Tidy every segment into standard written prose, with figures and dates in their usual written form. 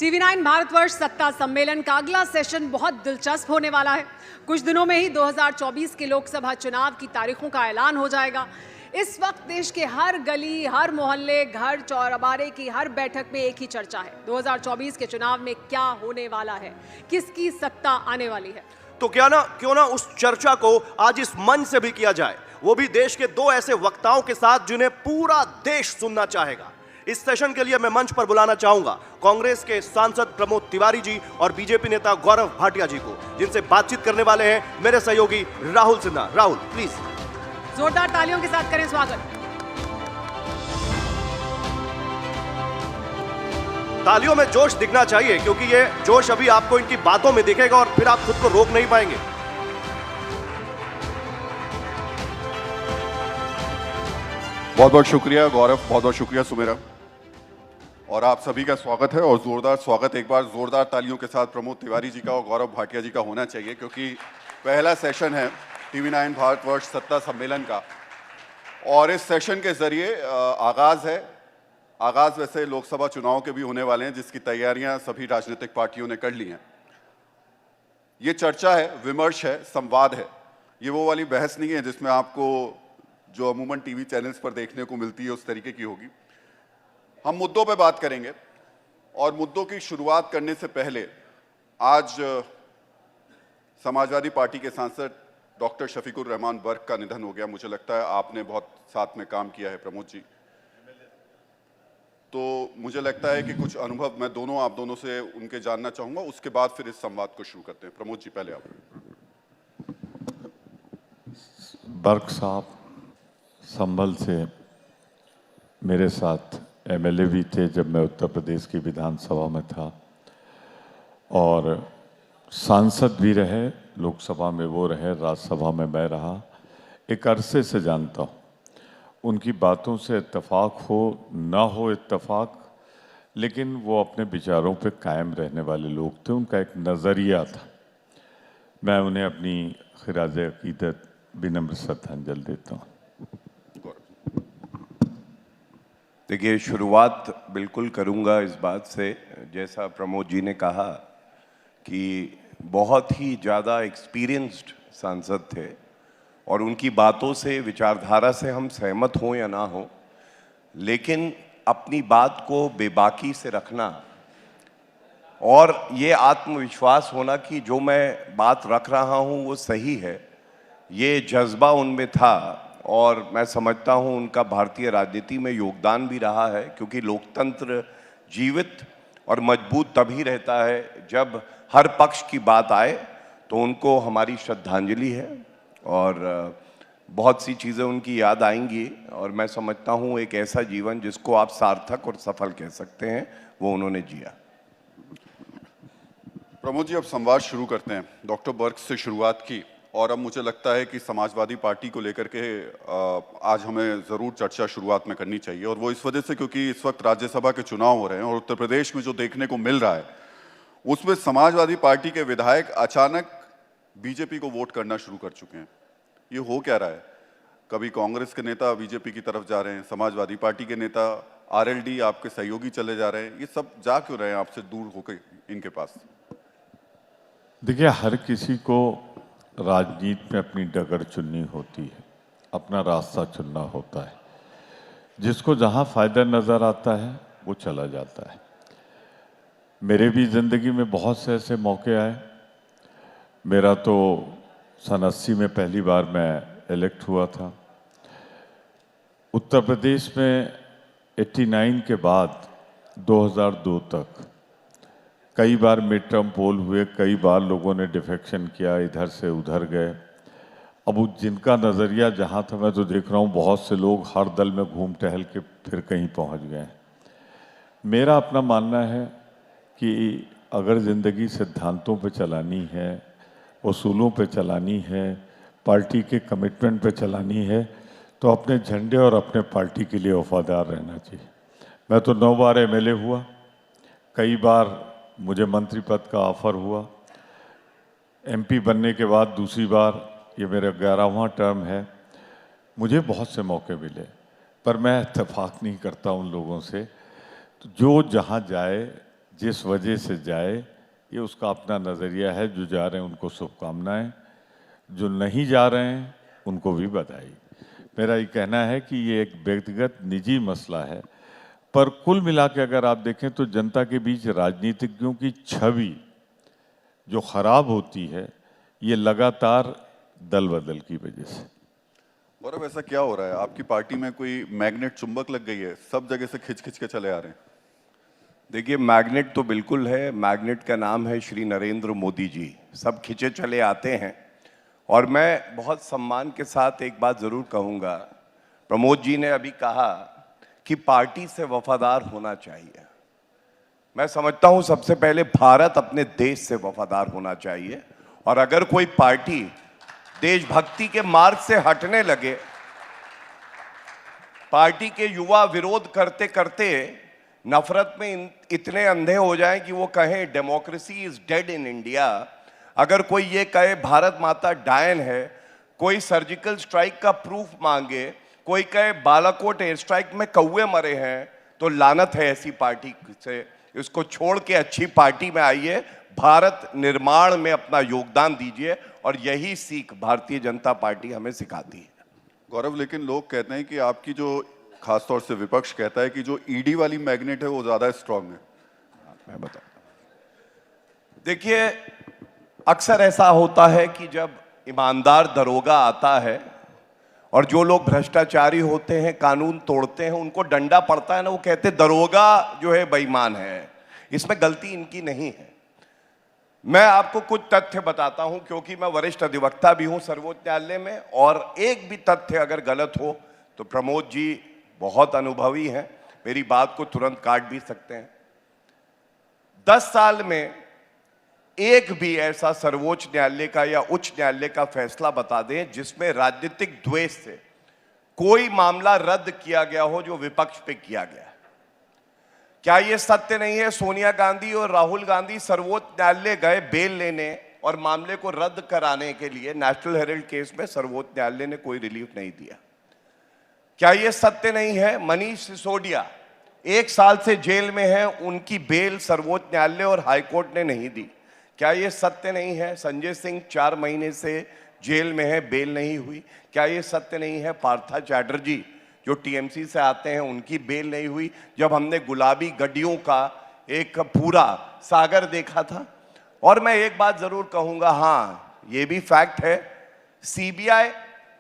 TV9 Bharatvarsh सत्ता सम्मेलन का अगला सेशन बहुत दिलचस्प होने वाला है। कुछ दिनों में ही 2024 के लोकसभा चुनाव की तारीखों का ऐलान हो जाएगा। इस वक्त देश के हर गली, हर मोहल्ले, घर चौराबारे की हर बैठक में एक ही चर्चा है, 2024 के चुनाव में क्या होने वाला है, किसकी सत्ता आने वाली है। तो क्यों ना उस चर्चा को आज इस मंच से भी किया जाए, वो भी देश के दो ऐसे वक्ताओं के साथ जिन्हें पूरा देश सुनना चाहेगा। इस सेशन के लिए मैं मंच पर बुलाना चाहूंगा कांग्रेस के सांसद प्रमोद तिवारी जी और बीजेपी नेता गौरव भाटिया जी को, जिनसे बातचीत करने वाले हैं मेरे सहयोगी राहुल सिन्हा। राहुल प्लीज जोरदार तालियों के साथ करें स्वागत। तालियों में जोश दिखना चाहिए, क्योंकि ये जोश अभी आपको इनकी बातों में दिखेगा और फिर आप खुद को रोक नहीं पाएंगे। बहुत बहुत शुक्रिया गौरव, बहुत बहुत शुक्रिया सुमेरा, और आप सभी का स्वागत है। और जोरदार स्वागत एक बार जोरदार तालियों के साथ प्रमोद तिवारी जी का और गौरव भाटिया जी का होना चाहिए, क्योंकि पहला सेशन है टीवी9 भारतवर्ष सत्ता सम्मेलन का। और इस सेशन के जरिए आगाज वैसे लोकसभा चुनाव के भी होने वाले हैं, जिसकी तैयारियां सभी राजनीतिक पार्टियों ने कर ली हैं। ये चर्चा है, विमर्श है, संवाद है। ये वो वाली बहस नहीं है जिसमें आपको जो अमूमन टीवी चैनल्स पर देखने को मिलती है उस तरीके की होगी। हम मुद्दों पे बात करेंगे, और मुद्दों की शुरुआत करने से पहले आज समाजवादी पार्टी के सांसद डॉक्टर शफीकुर रहमान बर्क का निधन हो गया। मुझे लगता है आपने बहुत साथ में काम किया है प्रमोद जी, तो मुझे लगता है कि कुछ अनुभव मैं आप दोनों से उनके जानना चाहूंगा। उसके बाद फिर इस संवाद को शुरू करते हैं। प्रमोद जी पहले आप। बर्क साहब संभल से मेरे साथ एमएलए भी थे जब मैं उत्तर प्रदेश की विधानसभा में था, और सांसद भी रहे, लोकसभा में वो रहे, राज्यसभा में मैं रहा। एक अरसे से जानता हूँ। उनकी बातों से इत्तेफाक हो ना हो इत्तेफाक, लेकिन वो अपने विचारों पे कायम रहने वाले लोग थे। उनका एक नज़रिया था। मैं उन्हें अपनी खिराज अकीदत विनम्र श्रद्धांजलि देता हूँ। देखिए, शुरुआत बिल्कुल करूंगा इस बात से, जैसा प्रमोद जी ने कहा कि बहुत ही ज़्यादा एक्सपीरियंस्ड सांसद थे, और उनकी बातों से, विचारधारा से हम सहमत हों या ना हों, लेकिन अपनी बात को बेबाकी से रखना और ये आत्मविश्वास होना कि जो मैं बात रख रहा हूँ वो सही है, ये जज्बा उनमें था। और मैं समझता हूँ उनका भारतीय राजनीति में योगदान भी रहा है, क्योंकि लोकतंत्र जीवित और मजबूत तभी रहता है जब हर पक्ष की बात आए। तो उनको हमारी श्रद्धांजलि है, और बहुत सी चीज़ें उनकी याद आएंगी। और मैं समझता हूँ एक ऐसा जीवन जिसको आप सार्थक और सफल कह सकते हैं, वो उन्होंने जिया। प्रमोद जी, अब संवाद शुरू करते हैं। डॉक्टर बर्क से शुरुआत की, और अब मुझे लगता है कि समाजवादी पार्टी को लेकर के आज हमें ज़रूर चर्चा शुरुआत में करनी चाहिए। और वो इस वजह से क्योंकि इस वक्त राज्यसभा के चुनाव हो रहे हैं, और उत्तर प्रदेश में जो देखने को मिल रहा है उसमें समाजवादी पार्टी के विधायक अचानक बीजेपी को वोट करना शुरू कर चुके हैं। ये हो क्या रहा है? कभी कांग्रेस के नेता बीजेपी की तरफ जा रहे हैं, समाजवादी पार्टी के नेता आरएलडी आपके सहयोगी चले जा रहे हैं। ये सब जा क्यों रहे हैं आपसे दूर होकर इनके पास? देखिए, हर किसी को राजनीति में अपनी डगर चुननी होती है, अपना रास्ता चुनना होता है। जिसको जहाँ फ़ायदा नज़र आता है वो चला जाता है। मेरे भी ज़िंदगी में बहुत से ऐसे मौके आए। मेरा तो सन 80 में पहली बार मैं इलेक्ट हुआ था। उत्तर प्रदेश में 89 के बाद 2002 तक कई बार मिड टर्म पोल हुए, कई बार लोगों ने डिफेक्शन किया, इधर से उधर गए। अब जिनका नज़रिया जहाँ था, मैं तो देख रहा हूँ बहुत से लोग हर दल में घूम टहल के फिर कहीं पहुँच गए। मेरा अपना मानना है कि अगर ज़िंदगी सिद्धांतों पे चलानी है, उसूलों पे चलानी है, पार्टी के कमिटमेंट पे चलानी है, तो अपने झंडे और अपने पार्टी के लिए वफादार रहना चाहिए। मैं तो 9 बार एमएलए हुआ, कई बार मुझे मंत्री पद का ऑफर हुआ। एमपी बनने के बाद दूसरी बार, ये मेरा 11वां टर्म है, मुझे बहुत से मौके मिले, पर मैं इत्तेफाक नहीं करता उन लोगों से। तो जो जहाँ जाए जिस वजह से जाए ये उसका अपना नज़रिया है। जो जा रहे हैं उनको शुभकामनाएं, जो नहीं जा रहे हैं उनको भी बधाई। मेरा ये कहना है कि ये एक व्यक्तिगत निजी मसला है, पर कुल मिला के अगर आप देखें तो जनता के बीच राजनीतिज्ञों की छवि जो खराब होती है ये लगातार दल बदल की वजह से। गौरव, ऐसा क्या हो रहा है? आपकी पार्टी में कोई मैग्नेट चुंबक लग गई है? सब जगह से खिंच खिंच के चले आ रहे हैं। देखिए, मैग्नेट तो बिल्कुल है। मैग्नेट का नाम है श्री नरेंद्र मोदी जी। सब खिंचे चले आते हैं। और मैं बहुत सम्मान के साथ एक बात ज़रूर कहूँगा, प्रमोद जी ने अभी कहा कि पार्टी से वफादार होना चाहिए। मैं समझता हूँ सबसे पहले भारत अपने देश से वफादार होना चाहिए, और अगर कोई पार्टी देशभक्ति के मार्ग से हटने लगे, पार्टी के युवा विरोध करते करते नफरत में इतने अंधे हो जाएं कि वो कहें democracy is dead in India, अगर कोई ये कहे भारत माता डायन है, कोई सर्जिकल स्ट्राइक का प्रूफ मांगे, कोई कहे बालाकोट एयर स्ट्राइक में कौवे मरे हैं, तो लानत है ऐसी पार्टी से। इसको छोड़ के अच्छी पार्टी में आइए, भारत निर्माण में अपना योगदान दीजिए, और यही सीख भारतीय जनता पार्टी हमें सिखाती है। गौरव, लेकिन लोग कहते हैं कि आपकी जो, खासतौर से विपक्ष कहता है कि जो ईडी वाली मैग्नेट है वो ज्यादा स्ट्रांग है। मैं बताता हूं। देखिए, अक्सर ऐसा होता है कि जब ईमानदार दरोगा आता है और जो लोग भ्रष्टाचारी होते हैं, कानून तोड़ते हैं, उनको डंडा पड़ता है ना, वो कहते हैं दरोगा जो है बेईमान है। इसमें गलती इनकी नहीं है। मैं आपको कुछ तथ्य बताता हूं, क्योंकि मैं वरिष्ठ अधिवक्ता भी हूं सर्वोच्च न्यायालय में, और एक भी तथ्य अगर गलत हो तो प्रमोद जी बहुत अनुभवी हैं, मेरी बात को तुरंत काट भी सकते हैं। 10 साल में एक भी ऐसा सर्वोच्च न्यायालय का या उच्च न्यायालय का फैसला बता दें जिसमें राजनीतिक द्वेष से कोई मामला रद्द किया गया हो जो विपक्ष पे किया गया है। क्या यह सत्य नहीं है? सोनिया गांधी और राहुल गांधी सर्वोच्च न्यायालय गए बेल लेने और मामले को रद्द कराने के लिए। नेशनल हेराल्ड केस में सर्वोच्च न्यायालय ने कोई रिलीफ नहीं दिया। क्या यह सत्य नहीं है? मनीष सिसोदिया 1 साल से जेल में है, उनकी बेल सर्वोच्च न्यायालय और हाईकोर्ट ने नहीं दी। क्या यह सत्य नहीं है? संजय सिंह 4 महीने से जेल में है, बेल नहीं हुई। क्या यह सत्य नहीं है? पार्था चैटर्जी जो टीएमसी से आते हैं, उनकी बेल नहीं हुई, जब हमने गुलाबी गड्डियों का एक पूरा सागर देखा था। और मैं एक बात जरूर कहूंगा, हाँ ये भी फैक्ट है, सीबीआई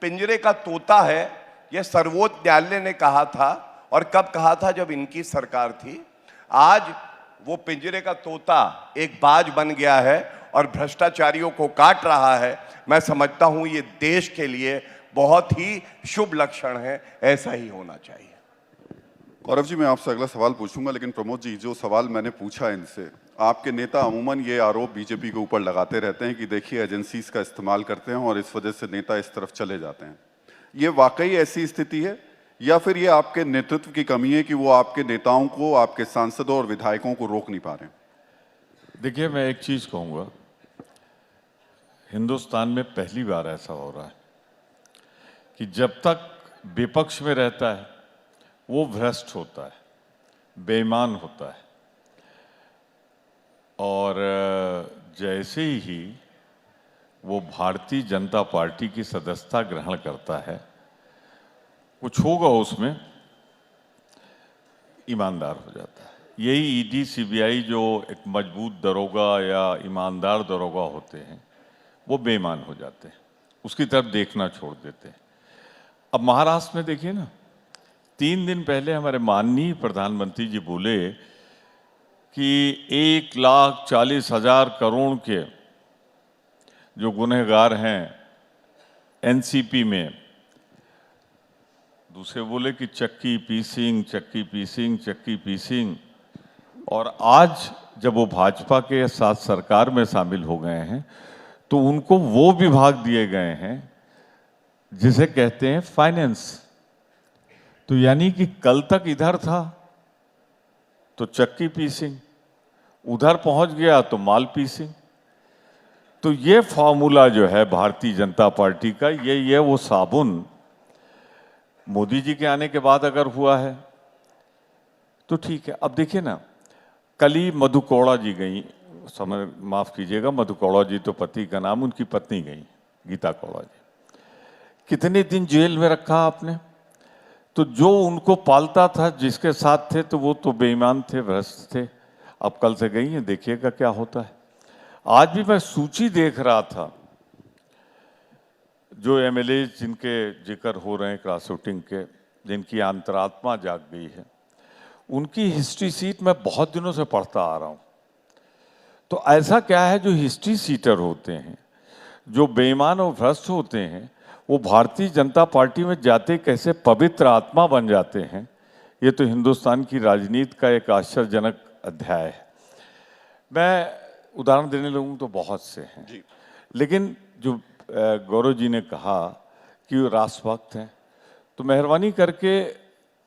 पिंजरे का तोता है, यह सर्वोच्च न्यायालय ने कहा था। और कब कहा था? जब इनकी सरकार थी। आज वो पिंजरे का तोता एक बाज बन गया है और भ्रष्टाचारियों को काट रहा है। मैं समझता हूं ये देश के लिए बहुत ही शुभ लक्षण है, ऐसा ही होना चाहिए। गौरव जी, मैं आपसे अगला सवाल पूछूंगा, लेकिन प्रमोद जी, जो सवाल मैंने पूछा इनसे, आपके नेता अमूमन ये आरोप बीजेपी के ऊपर लगाते रहते हैं कि देखिए एजेंसीज का इस्तेमाल करते हैं और इस वजह से नेता इस तरफ चले जाते हैं। ये वाकई ऐसी स्थिति है या फिर ये आपके नेतृत्व की कमी है कि वो आपके नेताओं को, आपके सांसदों और विधायकों को रोक नहीं पा रहे हैं? देखिए, मैं एक चीज कहूंगा, हिंदुस्तान में पहली बार ऐसा हो रहा है कि जब तक विपक्ष में रहता है वो भ्रष्ट होता है, बेईमान होता है, और जैसे ही वो भारतीय जनता पार्टी की सदस्यता ग्रहण करता है, कुछ होगा उसमें, ईमानदार हो जाता है। यही ईडी सीबीआई जो एक मजबूत दरोगा या ईमानदार दरोगा होते हैं, वो बेईमान हो जाते हैं, उसकी तरफ देखना छोड़ देते हैं। अब महाराष्ट्र में देखिए ना, 3 दिन पहले हमारे माननीय प्रधानमंत्री जी बोले कि 1,40,000 करोड़ के जो गुनहगार हैं एनसीपी में, दूसरे बोले कि चक्की पीसिंग, चक्की पीसिंग, चक्की पीसिंग। और आज जब वो भाजपा के साथ सरकार में शामिल हो गए हैं तो उनको वो विभाग दिए गए हैं जिसे कहते हैं फाइनेंस। तो यानी कि कल तक इधर था तो चक्की पीसिंग, उधर पहुंच गया तो माल पीसिंग। तो ये फॉर्मूला जो है भारतीय जनता पार्टी का, ये वो साबुन मोदी जी के आने के बाद अगर हुआ है तो ठीक है। अब देखिए ना, कल ही मधु कौड़ा जी गई, समय माफ कीजिएगा, मधु कौड़ा जी तो पति का नाम, उनकी पत्नी गई गीता कौड़ा जी। कितने दिन जेल में रखा आपने? तो जो उनको पालता था, जिसके साथ थे, तो वो तो बेईमान थे, भ्रष्ट थे। अब कल से गई हैं, देखिएगा क्या होता है। आज भी मैं सूची देख रहा था, जो एमएलए जिनके जिक्र हो रहे हैं क्रॉस वोटिंग के, जिनकी अंतरात्मा जाग गई है, उनकी हिस्ट्री सीट मैं बहुत दिनों से पढ़ता आ रहा हूँ। तो ऐसा क्या है, जो हिस्ट्री सीटर होते हैं, जो बेईमान और भ्रष्ट होते हैं, वो भारतीय जनता पार्टी में जाते कैसे पवित्र आत्मा बन जाते हैं। ये तो हिंदुस्तान की राजनीति का एक आश्चर्यजनक अध्याय है। मैं उदाहरण देने लगूँ तो बहुत से हैं जी, लेकिन जो गौरव जी ने कहा कि वो राष्ट्रभक्त हैं, तो मेहरबानी करके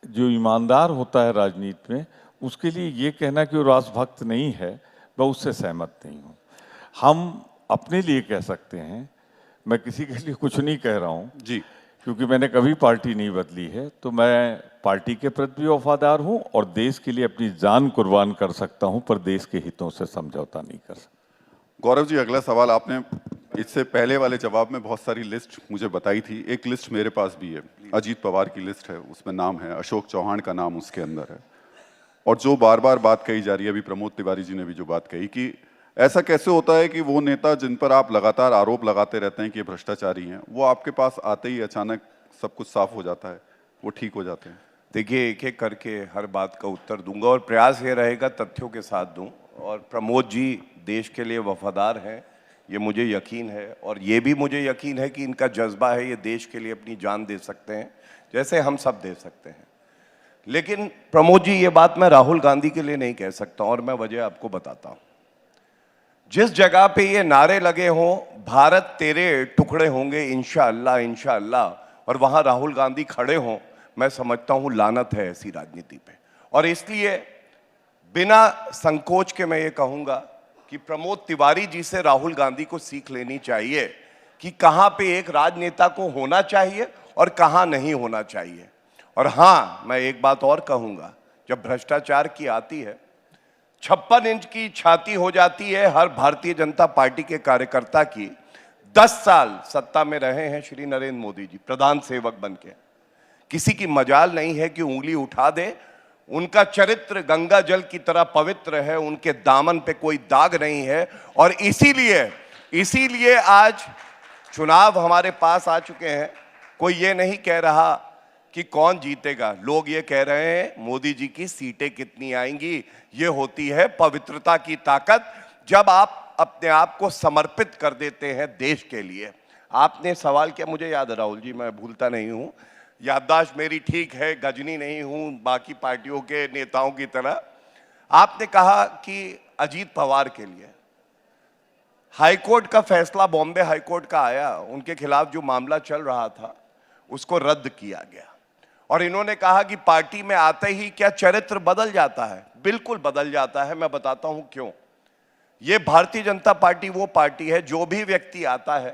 जो ईमानदार होता है राजनीति में, उसके लिए ये कहना कि वो राष्ट्रभक्त नहीं है, मैं उससे सहमत नहीं हूँ। हम अपने लिए कह सकते हैं, मैं किसी के लिए कुछ नहीं कह रहा हूँ जी, क्योंकि मैंने कभी पार्टी नहीं बदली है, तो मैं पार्टी के प्रति भी वफादार हूँ और देश के लिए अपनी जान कुर्बान कर सकता हूँ, पर देश के हितों से समझौता नहीं कर सकता। गौरव जी, अगला सवाल, आपने इससे पहले वाले जवाब में बहुत सारी लिस्ट मुझे बताई थी। एक लिस्ट मेरे पास भी है, अजीत पवार की लिस्ट है, उसमें नाम है, अशोक चौहान का नाम उसके अंदर है। और जो बार बार बात कही जा रही है, अभी प्रमोद तिवारी जी ने भी जो बात कही कि ऐसा कैसे होता है कि वो नेता जिन पर आप लगातार आरोप लगाते रहते हैं कि ये भ्रष्टाचारी हैं, वो आपके पास आते ही अचानक सब कुछ साफ हो जाता है, वो ठीक हो जाते हैं। देखिए, एक एक करके हर बात का उत्तर दूंगा और प्रयास ये रहेगा तथ्यों के साथ दूं। और प्रमोद जी देश के लिए वफादार हैं, ये मुझे यकीन है, और ये भी मुझे यकीन है कि इनका जज्बा है, ये देश के लिए अपनी जान दे सकते हैं, जैसे हम सब दे सकते हैं। लेकिन प्रमोद जी, ये बात मैं राहुल गांधी के लिए नहीं कह सकता, और मैं वजह आपको बताता हूं। जिस जगह पे ये नारे लगे हों, भारत तेरे टुकड़े होंगे इंशाअल्लाह इंशाअल्लाह, और वहां राहुल गांधी खड़े हों, मैं समझता हूं लानत है ऐसी राजनीति पे। और इसलिए बिना संकोच के मैं ये कहूंगा कि प्रमोद तिवारी जी से राहुल गांधी को सीख लेनी चाहिए कि कहां पे एक राजनेता को होना चाहिए और कहां नहीं होना चाहिए। और हां, मैं एक बात और कहूंगा, जब भ्रष्टाचार की आती है, 56 इंच की छाती हो जाती है हर भारतीय जनता पार्टी के कार्यकर्ता की। 10 साल सत्ता में रहे हैं श्री नरेंद्र मोदी जी प्रधान सेवक बनके, किसी की मजाल नहीं है कि उंगली उठा दे। उनका चरित्र गंगा जल की तरह पवित्र है, उनके दामन पे कोई दाग नहीं है। और इसीलिए आज चुनाव हमारे पास आ चुके हैं। कोई ये नहीं कह रहा कि कौन जीतेगा, लोग ये कह रहे हैं मोदी जी की सीटें कितनी आएंगी। ये होती है पवित्रता की ताकत, जब आप अपने आप को समर्पित कर देते हैं देश के लिए। आपने सवाल किया, मुझे याद है राहुल जी, मैं भूलता नहीं हूं, याददाश्त मेरी ठीक है, गजनी नहीं हूं बाकी पार्टियों के नेताओं की तरह। आपने कहा कि अजीत पवार के लिए हाईकोर्ट का फैसला, बॉम्बे हाईकोर्ट का आया, उनके खिलाफ जो मामला चल रहा था उसको रद्द किया गया। और इन्होंने कहा कि पार्टी में आते ही क्या चरित्र बदल जाता है? बिल्कुल बदल जाता है। मैं बताता हूं क्यों। ये भारतीय जनता पार्टी वो पार्टी है, जो भी व्यक्ति आता है,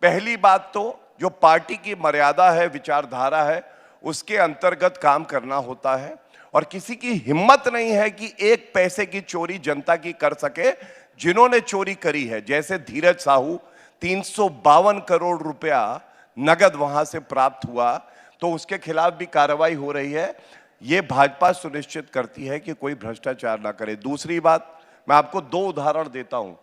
पहली बात तो जो पार्टी की मर्यादा है, विचारधारा है, उसके अंतर्गत काम करना होता है। और किसी की हिम्मत नहीं है कि एक पैसे की चोरी जनता की कर सके। जिन्होंने चोरी करी है, जैसे धीरज साहू, 352 करोड़ रुपया नगद वहां से प्राप्त हुआ, तो उसके खिलाफ भी कार्रवाई हो रही है। यह भाजपा सुनिश्चित करती है कि कोई भ्रष्टाचार ना करे। दूसरी बात, मैं आपको 2 उदाहरण देता हूं।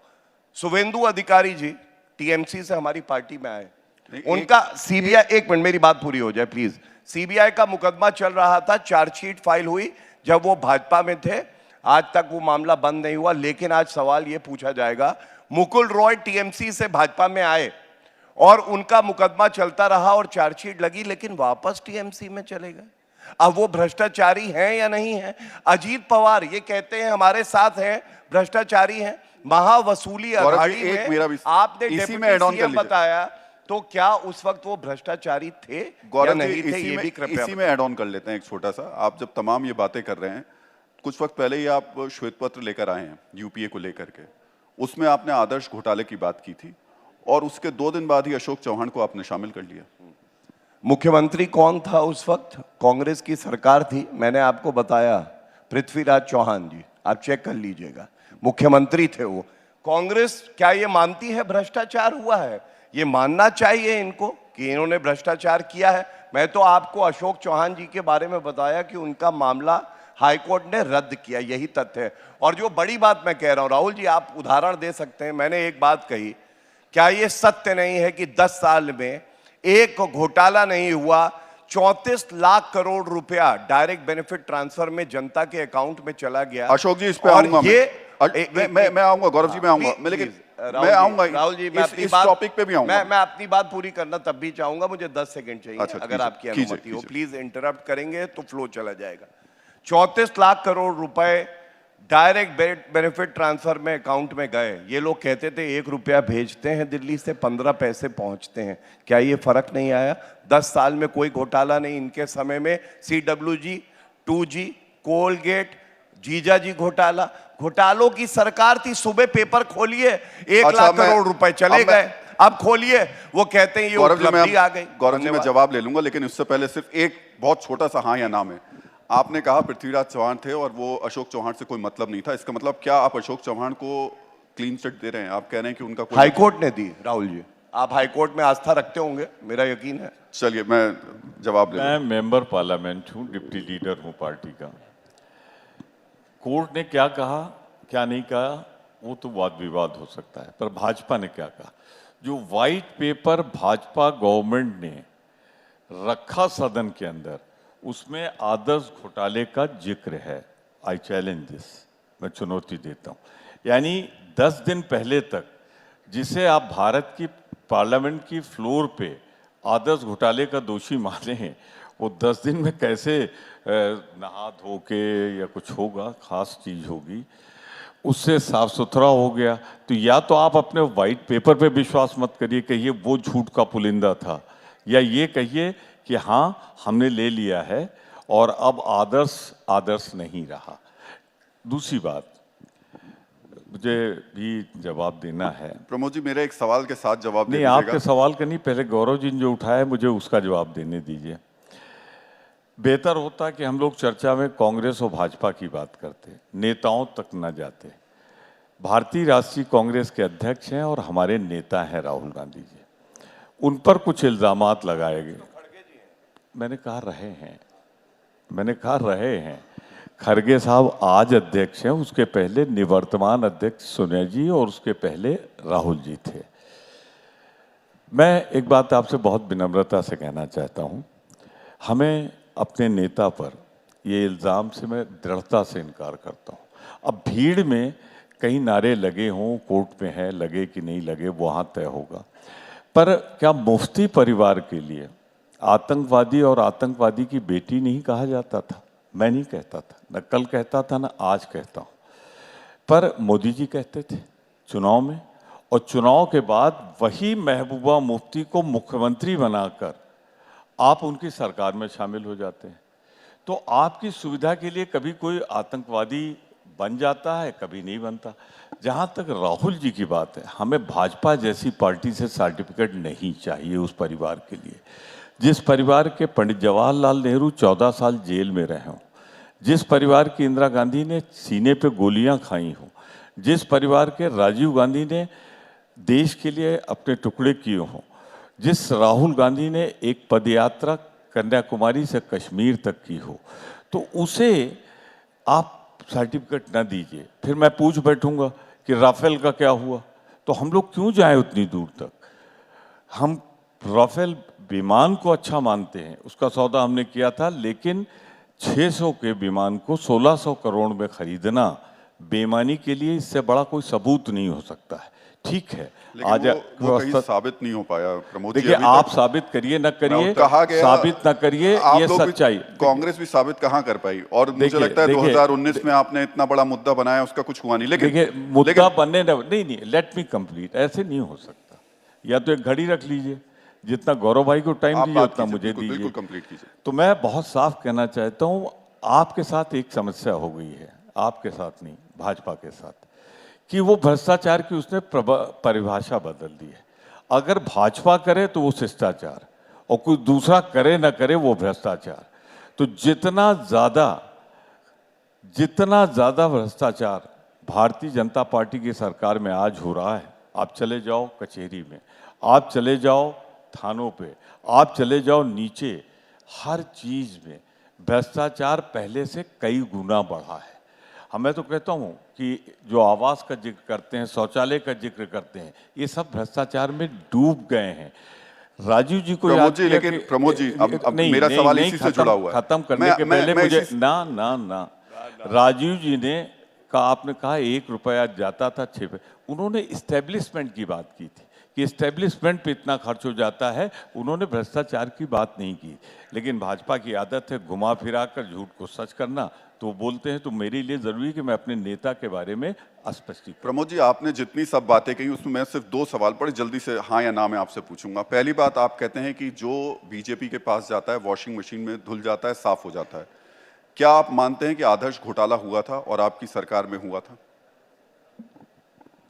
शुभेंदु अधिकारी जी टीएमसी से हमारी पार्टी में आए, उनका सीबीआई, एक मिनट मेरी बात पूरी हो जाए प्लीज, सीबीआई का मुकदमा चल रहा था, चार्जशीट फाइल हुई जब वो भाजपा में थे, आज तक वो मामला बंद नहीं हुआ। लेकिन आज सवाल ये पूछा जाएगा, मुकुल रॉय टीएमसी से भाजपा में आए और उनका मुकदमा चलता रहा और चार्जशीट लगी, लेकिन वापस टीएमसी में चले गए। अब वो भ्रष्टाचारी हैं या नहीं है? अजीत पवार ये कहते हैं हमारे साथ हैं, भ्रष्टाचारी हैं। महावसूली अघाड़ी में आपने डिप्टी सीएम बताया, तो क्या उस वक्त वो भ्रष्टाचारी थे या नहीं थे? ये भी कृपया इसी में ऐड ऑन कर लेते हैं एक छोटा सा। आप जब तमाम ये बातें कर रहे हैं, कुछ वक्त पहले ही आप श्वेत पत्र लेकर आए हैं यूपीए को लेकर के, उसमें आपने आदर्श घोटाले की बात की थी और उसके 2 दिन बाद ही अशोक चौहान को आपने शामिल कर लिया। मुख्यमंत्री कौन था उस वक्त? कांग्रेस की सरकार थी, मैंने आपको बताया, पृथ्वीराज चौहान जी। आप चेक कर लीजिएगा, मुख्यमंत्री थे वो। कांग्रेस क्या ये मानती है भ्रष्टाचार हुआ है? ये मानना चाहिए इनको कि इन्होंने भ्रष्टाचार किया है। मैं तो आपको अशोक चौहान जी के बारे में बताया कि उनका मामला हाईकोर्ट ने रद्द किया, यही तथ्य है। और जो बड़ी बात मैं कह रहा हूं, राहुल जी आप उदाहरण दे सकते हैं, मैंने एक बात कही, क्या ये सत्य नहीं है कि 10 साल में एक घोटाला नहीं हुआ, 34 लाख करोड़ रुपया डायरेक्ट बेनिफिट ट्रांसफर में जनता के अकाउंट में चला गया। अशोक जी इस पे आऊंगा मैं आऊंगा, गौरव जी मैं आऊंगा, लेकिन मैं आऊंगा राहुल जी, मैं इस टॉपिक पे भी आऊंगा। मैं अपनी बात पूरी करना तब भी चाहूंगा, मुझे 10 सेकंड चाहिए। अच्छा, अगर आपकी कीजिए, अनुमति हो, कीजिए। प्लीज इंटरप्ट करेंगे तो फ्लो चला जाएगा। 34 लाख करोड़ रुपए डायरेक्ट बेनिफिट ट्रांसफर में अकाउंट में गए। ये लोग कहते थे 1 रुपया भेजते हैं दिल्ली से 15 पैसे पहुंचते हैं। क्या ये फर्क नहीं आया? 10 साल में कोई घोटाला नहीं। इनके समय में CWG, 2G, कोलगेट, जीजाजी घोटाला, घोटालों की सरकार थी। सुबह पेपर खोलिए, 1 लाख करोड़ रुपए चले गए। अब खोलिए, वो कहते हैं ये उपलब्धि आ गई। गौरव जी मैं जवाब ले लूंगा, लेकिन उससे पहले सिर्फ एक बहुत छोटा सा हाँ या ना में। आपने कहा पृथ्वीराज चौहान थे और वो अशोक चौहान से कोई मतलब नहीं था। इसका मतलब क्या आप अशोक चौहान को क्लीन चिट दे रहे हैं? आप कह रहे हैं कि उनका कोई हाईकोर्ट ने दी। राहुल जी आप हाईकोर्ट में आस्था रखते होंगे, मेरा यकीन है। चलिए मैं जवाब ले मैं मेंबर पार्लियामेंट हूँ, डिप्टी लीडर हूँ पार्टी का। कोर्ट ने क्या कहा क्या नहीं कहा वो तो वाद विवाद हो सकता है, पर भाजपा ने क्या कहा, जो व्हाइट पेपर भाजपा गवर्नमेंट ने रखा सदन के अंदर, उसमें आदर्श घोटाले का जिक्र है। आई चैलेंज दिस, मैं चुनौती देता हूँ। यानी 10 दिन पहले तक जिसे आप भारत की पार्लियामेंट की फ्लोर पे आदर्श घोटाले का दोषी माने हैं, वो 10 दिन में कैसे नहा धो के या कुछ होगा, खास चीज होगी, उससे साफ सुथरा हो गया। तो या तो आप अपने व्हाइट पेपर पे विश्वास मत करिए, कहिए वो झूठ का पुलिंदा था, या ये कहिए कि हाँ हमने ले लिया है और अब आदर्श नहीं रहा। दूसरी बात, मुझे भी जवाब देना है। प्रमोद जी मेरे एक सवाल के साथ जवाब नहीं, आपके सवाल का नहीं, पहले गौरव जी ने जो उठाया मुझे उसका जवाब देने दीजिए। बेहतर होता कि हम लोग चर्चा में कांग्रेस और भाजपा की बात करते, नेताओं तक न जाते। भारतीय राष्ट्रीय कांग्रेस के अध्यक्ष हैं और हमारे नेता हैं राहुल गांधी जी, उन पर कुछ इल्जामात लगाए गए। मैंने कहा रहे हैं। खड़गे साहब आज अध्यक्ष हैं, उसके पहले निवर्तमान अध्यक्ष सोनिया जी और उसके पहले राहुल जी थे। मैं एक बात आपसे बहुत विनम्रता से कहना चाहता हूं, हमें अपने नेता पर ये इल्ज़ाम से मैं दृढ़ता से इनकार करता हूं। अब भीड़ में कहीं नारे लगे हों, कोर्ट में है, लगे कि नहीं लगे वहाँ तय होगा, पर क्या मुफ्ती परिवार के लिए आतंकवादी और आतंकवादी की बेटी नहीं कहा जाता था? मैं नहीं कहता था, न कल कहता था, न आज कहता हूँ, पर मोदी जी कहते थे चुनाव में, और चुनाव के बाद वही महबूबा मुफ्ती को मुख्यमंत्री बनाकर आप उनकी सरकार में शामिल हो जाते हैं। तो आपकी सुविधा के लिए कभी कोई आतंकवादी बन जाता है, कभी नहीं बनता। जहाँ तक राहुल जी की बात है, हमें भाजपा जैसी पार्टी से सर्टिफिकेट नहीं चाहिए उस परिवार के लिए, जिस परिवार के पंडित जवाहरलाल नेहरू 14 साल जेल में रहे हों, जिस परिवार की इंदिरा गांधी ने सीने पे गोलियां खाई हों, जिस परिवार के राजीव गांधी ने देश के लिए अपने टुकड़े किए हों, जिस राहुल गांधी ने एक पदयात्रा कन्याकुमारी से कश्मीर तक की हो, तो उसे आप सर्टिफिकेट ना दीजिए। फिर मैं पूछ बैठूंगा कि राफेल का क्या हुआ, तो हम लोग क्यों जाएं उतनी दूर तक? हम राफेल विमान को अच्छा मानते हैं, उसका सौदा हमने किया था, लेकिन 600 के विमान को 1600 करोड़ में खरीदना बेईमानी के लिए इससे बड़ा कोई सबूत नहीं हो सकता है। ठीक है, आज वो कहीं साबित नहीं हो पाया प्रमोद जी। देखिए, आप साबित करिए न करिए, साबित न करिए, ये सच्चाई। कांग्रेस भी साबित कहाँ कर पाई, और मुझे लगता है 2019 में आपने इतना बड़ा मुद्दा बनाया, उसका कुछ हुआ नहीं। लेकिन देखिए, मुद्दा बनने नहीं, लेट मी कंप्लीट, ऐसे नहीं हो सकता। या तो एक घड़ी रख लीजिए, जितना गौरव भाई को टाइम दीजिए उतना मुझे दीजिए। बिल्कुल कंप्लीट कीजिए। तो मैं बहुत साफ कहना चाहता हूँ, आपके साथ एक समस्या हो गई है, आपके साथ नहीं, भाजपा के साथ, कि वो भ्रष्टाचार की उसने परिभाषा बदल दी है। अगर भाजपा करे तो वो शिष्टाचार, और कोई दूसरा करे ना करे वो भ्रष्टाचार। तो जितना ज़्यादा जितना ज़्यादा भ्रष्टाचार भारतीय जनता पार्टी की सरकार में आज हो रहा है, आप चले जाओ कचहरी में, आप चले जाओ थानों पे, आप चले जाओ नीचे, हर चीज़ में भ्रष्टाचार पहले से कई गुना बढ़ा है। मैं तो कहता हूँ कि जो आवास का जिक्र करते हैं, शौचालय का जिक्र करते हैं, ये सब भ्रष्टाचार में डूब गए हैं। राजीव जी को प्रमोद जी, लेकिन प्रमोद जी, अब मेरा सवाल इसी से जुड़ा हुआ है। खत्म करने के पहले मुझे ना राजीव जी ने आपने कहा 1 रुपया जाता था 6 पे, उन्होंने इस्टेब्लिशमेंट की बात की थी कि इस्टेब्लिशमेंट पे इतना खर्च हो जाता है, उन्होंने भ्रष्टाचार की बात नहीं की। लेकिन भाजपा की आदत है घुमा फिरा कर झूठ को सच करना, तो बोलते हैं तो मेरे लिए जरूरी है कि मैं अपने नेता के बारे में स्पष्टीकरण। प्रमोद जी, आपने जितनी सब बातें कही उसमें मैं सिर्फ 2 सवाल बड़े जल्दी से हाँ या ना मैं आपसे पूछूंगा। पहली बात, आप कहते हैं कि जो बीजेपी के पास जाता है वॉशिंग मशीन में धुल जाता है, साफ हो जाता है। क्या आप मानते हैं कि आदर्श घोटाला हुआ था और आपकी सरकार में हुआ था?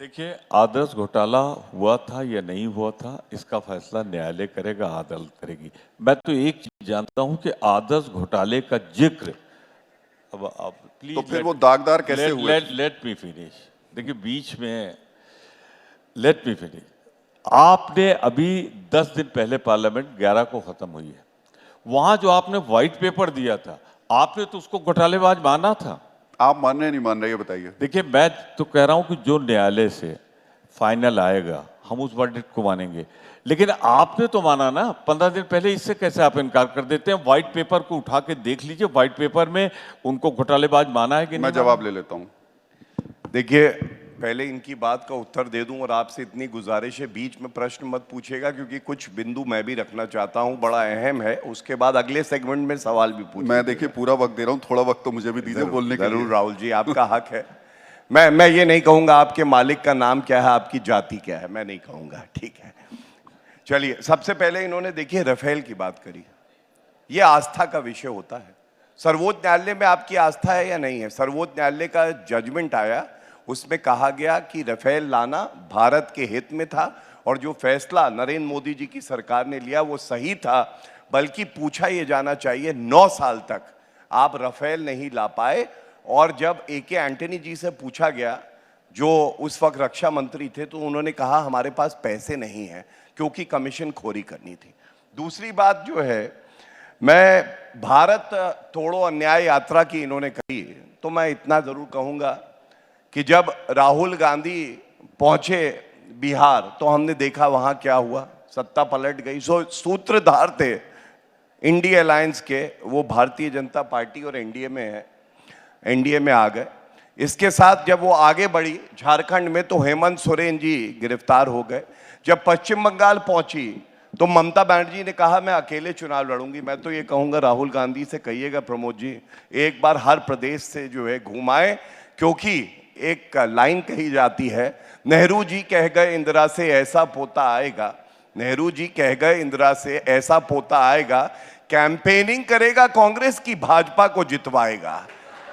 देखिए, आदर्श घोटाला हुआ था या नहीं हुआ था, इसका फैसला न्यायालय करेगा, अदालत करेगी। मैं तो एक चीज जानता हूं कि आदर्श घोटाले का जिक्र अब प्लीज, तो फिर वो दागदार कैसे हुए? Let me finish. देखिए, बीच में लेट मी फिनिश। आपने अभी 10 दिन पहले पार्लियामेंट 11 को खत्म हुई है, वहां जो आपने व्हाइट पेपर दिया था, आपने तो उसको घोटालेबाज माना था। आप मान रहे नहीं मान रहे, ये बताइए। देखिए, मैं तो कह रहा हूं कि जो न्यायालय से फाइनल आएगा हम उस वर्डिक्ट को मानेंगे, लेकिन आपने तो माना ना 15 दिन पहले। इससे कैसे आप इनकार कर देते हैं? व्हाइट पेपर को उठा के देख लीजिए, व्हाइट पेपर में उनको घोटालेबाज माना है कि नहीं? मैं जवाब ले लेता हूँ। देखिए, पहले इनकी बात का उत्तर दे दूं और आपसे इतनी गुजारिश है बीच में प्रश्न मत पूछेगा, क्योंकि कुछ बिंदु मैं भी रखना चाहता हूं, बड़ा अहम है। उसके बाद अगले सेगमेंट में सवाल भी पूछिए। मैं देखिए पूरा वक्त दे रहा हूं, थोड़ा वक्त तो मुझे भी दीजिए बोलने के लिए। जरूर राहुल जी, आपका हक है। मैं ये नहीं कहूंगा आपके मालिक का नाम क्या है, आपकी जाति क्या है, मैं नहीं कहूंगा, ठीक है। चलिए, सबसे पहले इन्होंने देखिए राफेल की बात करी। ये आस्था का विषय होता है। सर्वोच्च न्यायालय में आपकी आस्था है या नहीं है? सर्वोच्च न्यायालय का जजमेंट आया, उसमें कहा गया कि राफेल लाना भारत के हित में था और जो फैसला नरेंद्र मोदी जी की सरकार ने लिया वो सही था। बल्कि पूछा ये जाना चाहिए 9 साल तक आप राफेल नहीं ला पाए। और जब AK एंटनी जी से पूछा गया, जो उस वक्त रक्षा मंत्री थे, तो उन्होंने कहा हमारे पास पैसे नहीं हैं, क्योंकि कमीशन खोरी करनी थी। दूसरी बात जो है, मैं भारत तोड़ो अन्याय यात्रा की इन्होंने कही, तो मैं इतना जरूर कहूंगा कि जब राहुल गांधी पहुंचे बिहार तो हमने देखा वहां क्या हुआ, सत्ता पलट गई। सूत्रधार थे इंडिया अलायंस के, वो भारतीय जनता पार्टी और एनडीए में है, एनडीए में आ गए। इसके साथ जब वो आगे बढ़ी झारखंड में, तो हेमंत सोरेन जी गिरफ्तार हो गए। जब पश्चिम बंगाल पहुंची तो ममता बनर्जी ने कहा मैं अकेले चुनाव लड़ूंगी। मैं तो ये कहूंगा राहुल गांधी से कहिएगा प्रमोद जी, एक बार हर प्रदेश से जो है घुमाए, क्योंकि एक लाइन कही जाती है, नेहरू जी कह गए इंदिरा से ऐसा पोता आएगा, नेहरू जी कह गए इंदिरा से ऐसा पोता आएगा, कैंपेनिंग करेगा कांग्रेस की, भाजपा को जितवाएगा।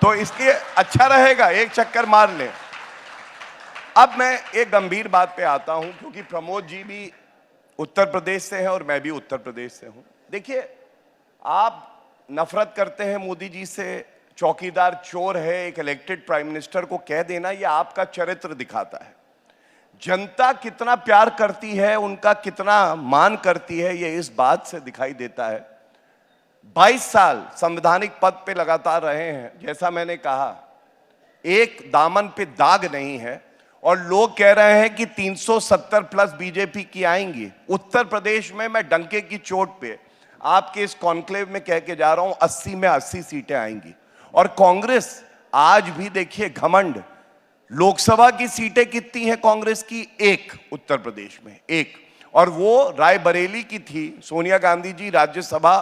तो इसलिए अच्छा रहेगा एक चक्कर मार ले। अब मैं एक गंभीर बात पे आता हूं, क्योंकि प्रमोद जी भी उत्तर प्रदेश से हैं और मैं भी उत्तर प्रदेश से हूं। देखिए, आप नफरत करते हैं मोदी जी से, चौकीदार चोर है, एक इलेक्टेड प्राइम मिनिस्टर को कह देना, यह आपका चरित्र दिखाता है। जनता कितना प्यार करती है, उनका कितना मान करती है, यह इस बात से दिखाई देता है। 22 साल संवैधानिक पद पे लगातार रहे हैं, जैसा मैंने कहा, एक दामन पे दाग नहीं है। और लोग कह रहे हैं कि 370 प्लस बीजेपी की आएंगी। उत्तर प्रदेश में मैं डंके की चोट पे आपके इस कॉन्क्लेव में कह के जा रहा हूं, 80 में 80 सीटें आएंगी। और कांग्रेस आज भी देखिए घमंड, लोकसभा की सीटें कितनी हैं कांग्रेस की? 1 उत्तर प्रदेश में 1, और वो रायबरेली की थी। सोनिया गांधी जी राज्यसभा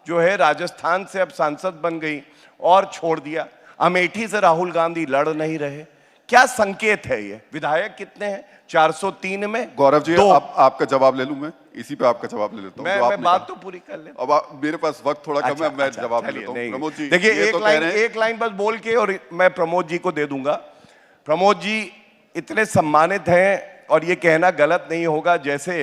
जो है राजस्थान से अब सांसद बन गई और छोड़ दिया। अमेठी से राहुल गांधी लड़ नहीं रहे। क्या संकेत है ये? विधायक कितने हैं? 403 में गौरव जी, 2। आपका जवाब ले लूं मैं, इसी पे आपका जवाब ले लेता हूं। मैं बात तो पूरी कर ले। अब मेरे पास वक्त थोड़ा कम है, मैं जवाब ले लेता हूं। प्रमोद जी देखिए, एक लाइन बस बोल के और मैं प्रमोद जी को दे दूंगा। प्रमोद जी इतने सम्मानित हैं, और ये कहना गलत नहीं होगा, जैसे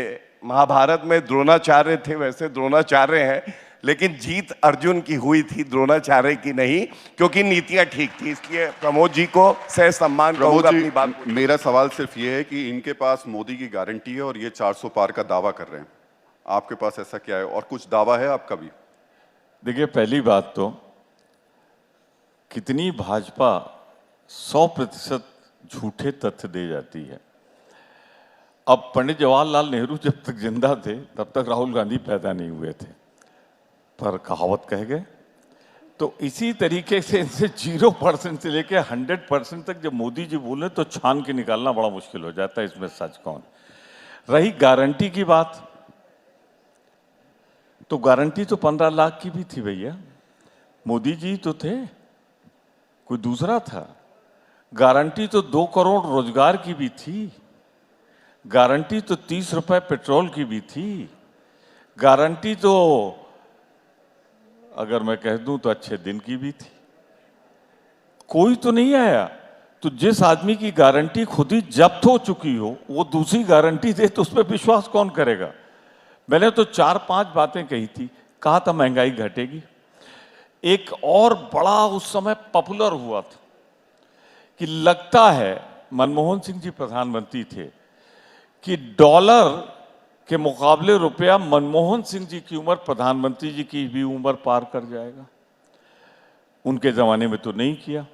महाभारत में द्रोणाचार्य थे वैसे द्रोणाचार्य हैं। लेकिन जीत अर्जुन की हुई थी, द्रोणाचार्य की नहीं, क्योंकि नीतियां ठीक थी। इसलिए प्रमोद जी को सह सम्मान प्रमोद कहूंगा अपनी बात को। जी, मेरा सवाल सिर्फ ये है कि इनके पास मोदी की गारंटी है और ये 400 पार का दावा कर रहे हैं, आपके पास ऐसा क्या है और कुछ दावा है आपका भी? देखिए, पहली बात तो कितनी भाजपा 100% झूठे तथ्य दे जाती है। अब पंडित जवाहरलाल नेहरू जब तक जिंदा थे तब तक राहुल गांधी पैदा नहीं हुए थे, पर कहावत कह गए। तो इसी तरीके से इनसे 0% से लेके 100% तक जब मोदी जी बोले तो छान के निकालना बड़ा मुश्किल हो जाता है इसमें सच कौन। रही गारंटी की बात, तो गारंटी तो 15 लाख की भी थी भैया, मोदी जी तो थे, कोई दूसरा था। गारंटी तो 2 करोड़ रोजगार की भी थी, गारंटी तो 30 रुपए पेट्रोल की भी थी, गारंटी तो अगर मैं कह दूं तो अच्छे दिन की भी थी। कोई तो नहीं आया। तो जिस आदमी की गारंटी खुद ही जब्त हो चुकी हो वो दूसरी गारंटी दे तो उस पर विश्वास कौन करेगा। मैंने तो 4-5 बातें कही थी, कहा था महंगाई घटेगी। एक और बड़ा उस समय पॉपुलर हुआ था कि लगता है मनमोहन सिंह जी प्रधानमंत्री थे कि डॉलर के मुकाबले रुपया मनमोहन सिंह जी की उम्र प्रधानमंत्री जी की भी उम्र पार कर जाएगा। उनके जमाने में तो नहीं किया,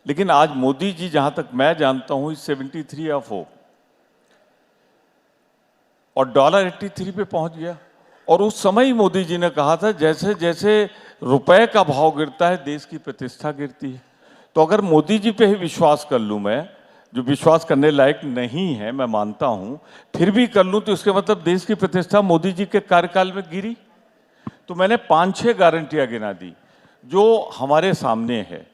लेकिन आज मोदी जी जहां तक मैं जानता हूं 73 ऑफ हो और डॉलर 83 पे पहुंच गया। और उस समय ही मोदी जी ने कहा था जैसे जैसे रुपए का भाव गिरता है देश की प्रतिष्ठा गिरती है। तो अगर मोदी जी पे ही विश्वास कर लूं मैं, जो विश्वास करने लायक नहीं है मैं मानता हूं, फिर भी कर लूं तो इसके मतलब देश की प्रतिष्ठा मोदी जी के कार्यकाल में गिरी। तो मैंने 5-6 गारंटियां गिना दी जो हमारे सामने है।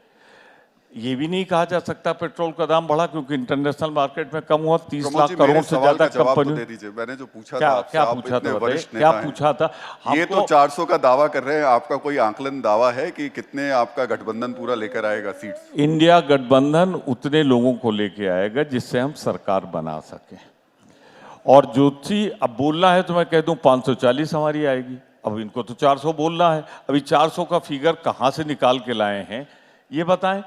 ये भी नहीं कहा जा सकता पेट्रोल का दाम बढ़ा क्योंकि इंटरनेशनल मार्केट में कम हुआ। 30 लाख करोड़ से ज्यादा कंपनी। दे दीजिए, मैंने जो पूछा क्या था आपसे, क्या आप पूछा इतने था, वरिष्ठ क्या नेता हैं। पूछा था? ये तो 400 का दावा कर रहे हैं, आपका कोई आंकलन दावा है कि कितने आपका गठबंधन पूरा लेकर आएगा सीट्स? इंडिया गठबंधन उतने लोगों को लेके आएगा जिससे हम सरकार बना सकें। और ज्योति अब बोलना है तो मैं कह दूं 540 हमारी आएगी। अब इनको तो 400 बोलना है, अभी 400 का फिगर कहां से निकाल के लाए हैं ये बताएं।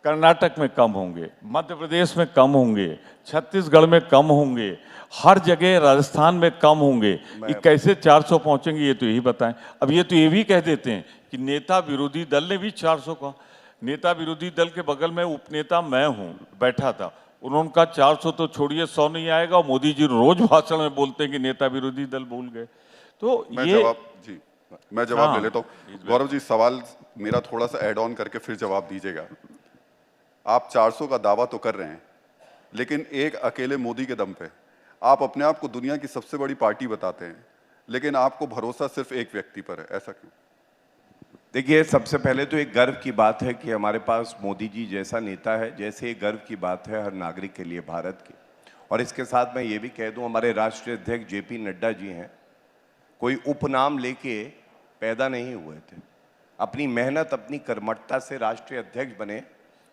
कर्नाटक में कम होंगे, मध्य प्रदेश में कम होंगे, छत्तीसगढ़ में कम होंगे, हर जगह राजस्थान में कम होंगे। ये कैसे 400 पहुंचेंगे ये तो यही बताएं। अब ये तो ये भी कह देते हैं कि नेता विरोधी दल ने भी 400 का। नेता विरोधी दल के बगल में उपनेता मैं हूं, बैठा था, उन्होंने कहा 400 तो छोड़िए 100 नहीं आएगा। और मोदी जी रोज भाषण में बोलते हैं कि नेता विरोधी दल भूल गए। तो मैं जवाब ले लेता हूँ। गौरव जी, सवाल मेरा थोड़ा सा ऐड ऑन करके फिर जवाब दीजिएगा। आप 400 का दावा तो कर रहे हैं, लेकिन एक अकेले मोदी के दम पे आप अपने आप को दुनिया की सबसे बड़ी पार्टी बताते हैं, लेकिन आपको भरोसा सिर्फ एक व्यक्ति पर है, ऐसा क्यों? देखिए, सबसे पहले तो एक गर्व की बात है कि हमारे पास मोदी जी जैसा नेता है, जैसे एक गर्व की बात है हर नागरिक के लिए भारत की। और इसके साथ मैं ये भी कह दूं, हमारे राष्ट्रीय अध्यक्ष जेपी नड्डा जी हैं, कोई उपनाम लेके पैदा नहीं हुए थे। अपनी मेहनत, अपनी कर्मठता से राष्ट्रीय अध्यक्ष बने,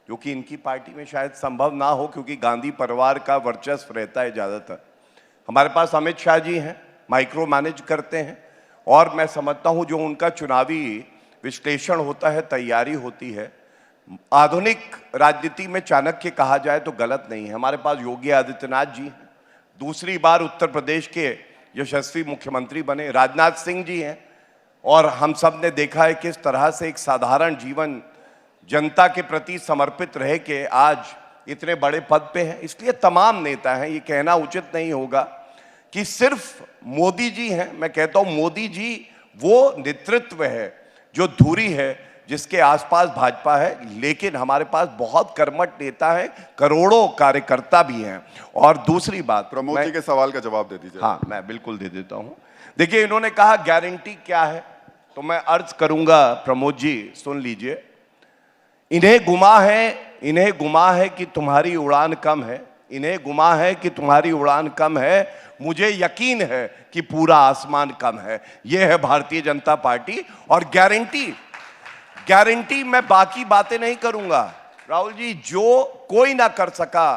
जो कि इनकी पार्टी में शायद संभव ना हो क्योंकि गांधी परिवार का वर्चस्व रहता है ज़्यादातर। हमारे पास अमित शाह जी हैं, माइक्रो मैनेज करते हैं। और मैं समझता हूं जो उनका चुनावी विश्लेषण होता है, तैयारी होती है, आधुनिक राजनीति में चाणक्य कहा जाए तो गलत नहीं है। हमारे पास योगी आदित्यनाथ जी हैं, दूसरी बार उत्तर प्रदेश के यशस्वी मुख्यमंत्री बने। राजनाथ सिंह जी हैं, और हम सब ने देखा है किस तरह से एक साधारण जीवन जनता के प्रति समर्पित रह के आज इतने बड़े पद पे हैं। इसलिए तमाम नेता हैं, ये कहना उचित नहीं होगा कि सिर्फ मोदी जी हैं। मैं कहता हूं मोदी जी वो नेतृत्व है, जो धुरी है, जिसके आसपास भाजपा है, लेकिन हमारे पास बहुत कर्मठ नेता हैं, करोड़ों कार्यकर्ता भी हैं। और दूसरी बात, प्रमोद जी के सवाल का जवाब दे दीजिए। हाँ, मैं बिल्कुल दे देता हूं। देखिए, इन्होंने कहा गारंटी क्या है, तो मैं अर्ज करूंगा प्रमोद जी सुन लीजिए। इन्हें गुमा है कि तुम्हारी उड़ान कम है, इन्हें गुमा है कि तुम्हारी उड़ान कम है, मुझे यकीन है कि पूरा आसमान कम है। यह है भारतीय जनता पार्टी। और गारंटी मैं बाकी बातें नहीं करूंगा राहुल जी, जो कोई ना कर सका,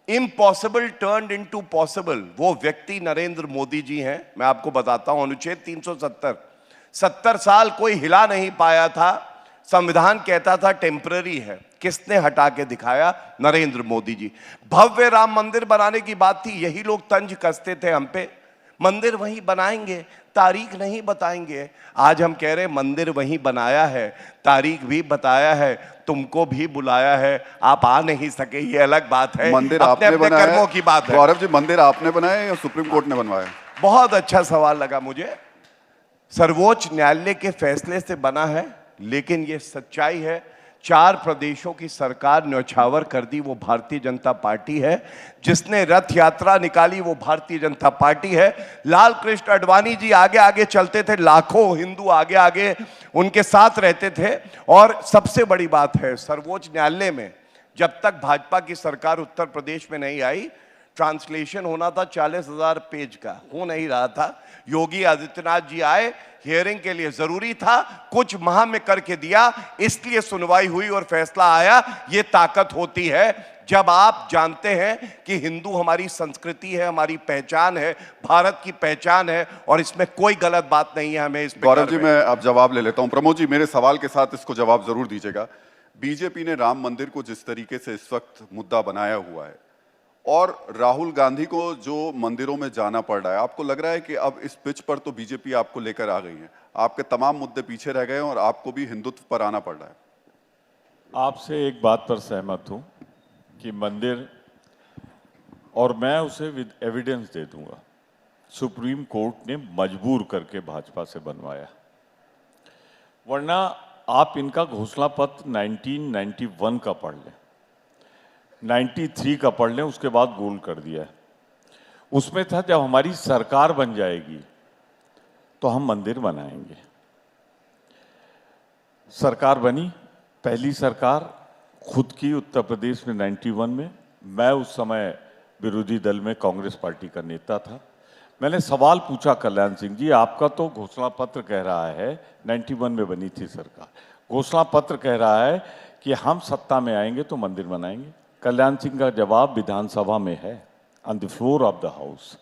इम्पॉसिबल टर्न्ड इनटू पॉसिबल, वो व्यक्ति नरेंद्र मोदी जी हैं। मैं आपको बताता हूं, अनुच्छेद 370 70 साल कोई हिला नहीं पाया था, संविधान कहता था टेम्पररी है। किसने हटा के दिखाया? नरेंद्र मोदी जी। भव्य राम मंदिर बनाने की बात थी, यही लोग तंज कसते थे हम पे, मंदिर वहीं बनाएंगे, तारीख नहीं बताएंगे। आज हम कह रहे हैं मंदिर वहीं बनाया है, तारीख भी बताया है, तुमको भी बुलाया है, आप आ नहीं सके, ये अलग बात है। मंदिर अपने आपने अपने बनाया कर्मों की बात है। गौरव जी, मंदिर आपने बनाया या सुप्रीम कोर्ट ने बनवाया? बहुत अच्छा सवाल लगा मुझे। सर्वोच्च न्यायालय के फैसले से बना है, लेकिन ये सच्चाई है, 4 प्रदेशों की सरकार न्यौछावर कर दी वो भारतीय जनता पार्टी है, जिसने रथ यात्रा निकाली वो भारतीय जनता पार्टी है। लाल कृष्ण आडवाणी जी आगे आगे चलते थे, लाखों हिंदू आगे आगे उनके साथ रहते थे। और सबसे बड़ी बात है, सर्वोच्च न्यायालय में जब तक भाजपा की सरकार उत्तर प्रदेश में नहीं आई, ट्रांसलेशन होना था 40,000 पेज का, हो नहीं रहा था। योगी आदित्यनाथ जी आए, हियरिंग के लिए जरूरी था, कुछ माह में करके दिया, इसलिए सुनवाई हुई और फैसला आया। ये ताकत होती है जब आप जानते हैं कि हिंदू हमारी संस्कृति है, हमारी पहचान है, भारत की पहचान है, और इसमें कोई गलत बात नहीं है। हमें इस पे गौरव जी, मैं अब जवाब ले लेता हूं। प्रमोद जी, मेरे सवाल के साथ इसको जवाब जरूर दीजिएगा। बीजेपी ने राम मंदिर को जिस तरीके से इस वक्त मुद्दा बनाया हुआ है, और राहुल गांधी को जो मंदिरों में जाना पड़ रहा है, आपको लग रहा है कि अब इस पिच पर तो बीजेपी आपको लेकर आ गई है, आपके तमाम मुद्दे पीछे रह गए हैं और आपको भी हिंदुत्व पर आना पड़ रहा है? आपसे एक बात पर सहमत हूं कि मंदिर, और मैं उसे विद एविडेंस दे दूंगा, सुप्रीम कोर्ट ने मजबूर करके भाजपा से बनवाया, वरना आप इनका घोषणा पत्र 1991 का पढ़ लें, 93 का पढ़ लें, उसके बाद गोल कर दिया है। उसमें था जब हमारी सरकार बन जाएगी तो हम मंदिर बनाएंगे। सरकार बनी, पहली सरकार खुद की उत्तर प्रदेश में 91 में। मैं उस समय विरोधी दल में कांग्रेस पार्टी का नेता था। मैंने सवाल पूछा कल्याण सिंह जी, आपका तो घोषणा पत्र कह रहा है, 91 में बनी थी सरकार, घोषणा पत्र कह रहा है कि हम सत्ता में आएंगे तो मंदिर बनाएंगे। कल्याण सिंह का जवाब विधानसभा में है, on the floor of the house,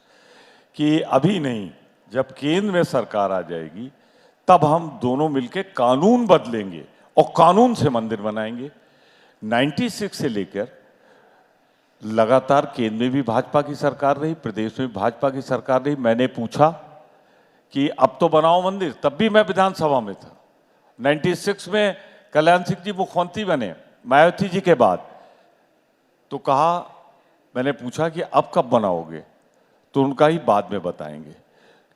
कि अभी नहीं, जब केंद्र में सरकार आ जाएगी तब हम दोनों मिलकर कानून बदलेंगे और कानून से मंदिर बनाएंगे। 96 से लेकर लगातार केंद्र में भी भाजपा की सरकार रही, प्रदेश में भी भाजपा की सरकार रही। मैंने पूछा कि अब तो बनाओ मंदिर, तब भी मैं विधानसभा में था। 96 में कल्याण सिंह जी मुख्यमंत्री बने मायावती जी के बाद, तो कहा, मैंने पूछा कि अब कब बनाओगे, तो उनका ही बाद में बताएंगे।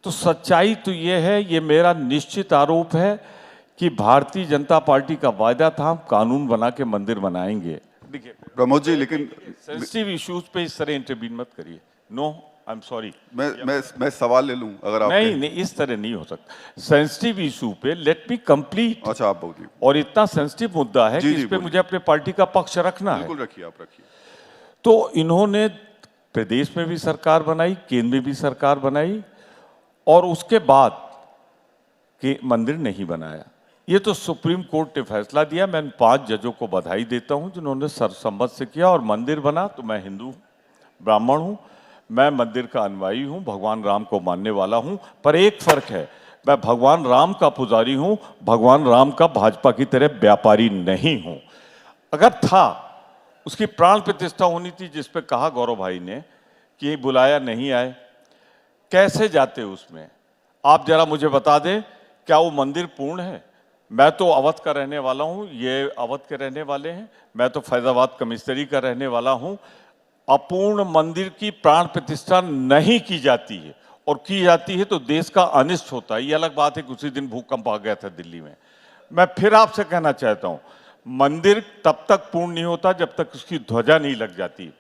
तो सच्चाई तो ये है, ये मेरा निश्चित आरोप है कि भारतीय जनता पार्टी का वायदा था हम कानून बना के मंदिर बनाएंगे। देखिए प्रमोद जी, लेकिन सेंसिटिव इश्यूज पे इस तरह इंटरवीन मत करिए। No, I am sorry. मैं सवाल ले लूं अगर आप? नहीं, इस तरह नहीं हो सकता। सेंसिटिव इशू पे लेट मी कंप्लीट। अच्छा, आप बोलिए। और इतना सेंसिटिव मुद्दा है कि इस पे मुझे अपने पार्टी का पक्ष रखना है। बिल्कुल रखिए, आप रखिए। तो इन्होंने प्रदेश में भी सरकार बनाई, केंद्र में भी सरकार बनाई, और उसके बाद के मंदिर नहीं बनाया। ये तो सुप्रीम कोर्ट ने फैसला दिया। मैं 5 जजों को बधाई देता हूं जिन्होंने सर्वसम्मत से किया और मंदिर बना। तो मैं हिंदू ब्राह्मण हूं, मैं मंदिर का अनुयायी हूं, भगवान राम को मानने वाला हूं, पर एक फर्क है, मैं भगवान राम का पुजारी हूं, भगवान राम का भाजपा की तरह व्यापारी नहीं हूं। अगर था, उसकी प्राण प्रतिष्ठा होनी थी, जिस पे कहा गौरव भाई ने कि बुलाया नहीं आए, कैसे जाते उसमें? आप जरा मुझे बता दें, क्या वो मंदिर पूर्ण है? मैं तो अवध का रहने वाला हूं, ये अवध के रहने वाले हैं, मैं तो फैजाबाद कमिश्नरी का रहने वाला हूं। अपूर्ण मंदिर की प्राण प्रतिष्ठा नहीं की जाती है, और की जाती है तो देश का अनिष्ट होता है। ये अलग बात है कि उसी दिन भूकंप आ गया था दिल्ली में। मैं फिर आपसे कहना चाहता हूं, मंदिर तब तक पूर्ण नहीं होता जब तक उसकी ध्वजा नहीं लग जाती।